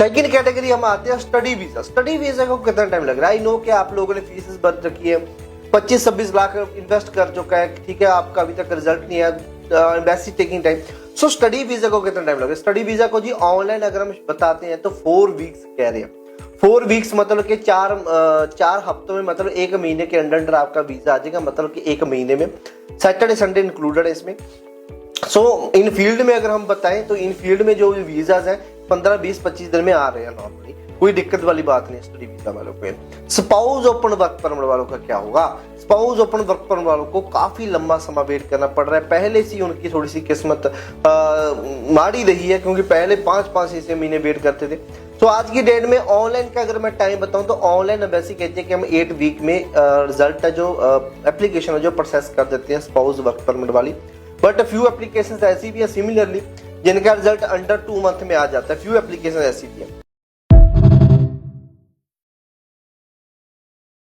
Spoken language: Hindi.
सेकंड कैटेगरी हम आते हैं स्टडी वीजा। स्टडी वीजा को कितना टाइम लग रहा है? आई नो कि आप लोगों ने फीस भर रखी है, 25-26 लाख इन्वेस्ट कर चुका है, ठीक है, आपका अभी तक रिजल्ट नहीं है, embassy taking time. So study visa को कितना टाइम लगेगा? स्टडी वीजा को जी ऑनलाइन अगर हम बताते हैं तो 4 वीक्स कह रहे हैं। 4 वीक्स मतलब कि 4 हफ्तों में, मतलब 1 महीने के अंदर आपका वीजा आ जाएगा, मतलब कि 1 महीने में, सैटरडे संडे इंक्लूडेड है इसमें। सो इन फील्ड में अगर हम बताएं तो इन फील्ड में जो वीजाज हैं 15, 20, 25 दिन में आ रहे हैं नॉर्मली, कोई दिक्कत वाली बात नहीं स्टडी वीजा वालों पे। स्पाउस ओपन वर्क परमिट वालों का क्या होगा? स्पाउस ओपन वर्क परमिट वालों को काफी लंबा समय वेट करना पड़ रहा है। पहले से ही उनकी थोड़ी सी किस्मत माड़ी रही है, क्योंकि पहले 5-5 महीने वेट करते थे। तो आज की डेट में ऑनलाइन का अगर मैं टाइम बताऊं तो ऑनलाइन एम्बेसी कहते हैं कि हम 8 वीक में रिजल्ट है जो एप्लीकेशन है जो प्रोसेस कर देते हैं स्पाउस वर्क परमिट वाली। बट फ्यू एप्लीकेशन ऐसी भी है सिमिलरली जिनका रिजल्ट अंडर 2 मंथ में आ जाता है। फ्यू एप्लीकेशन ऐसी भी है।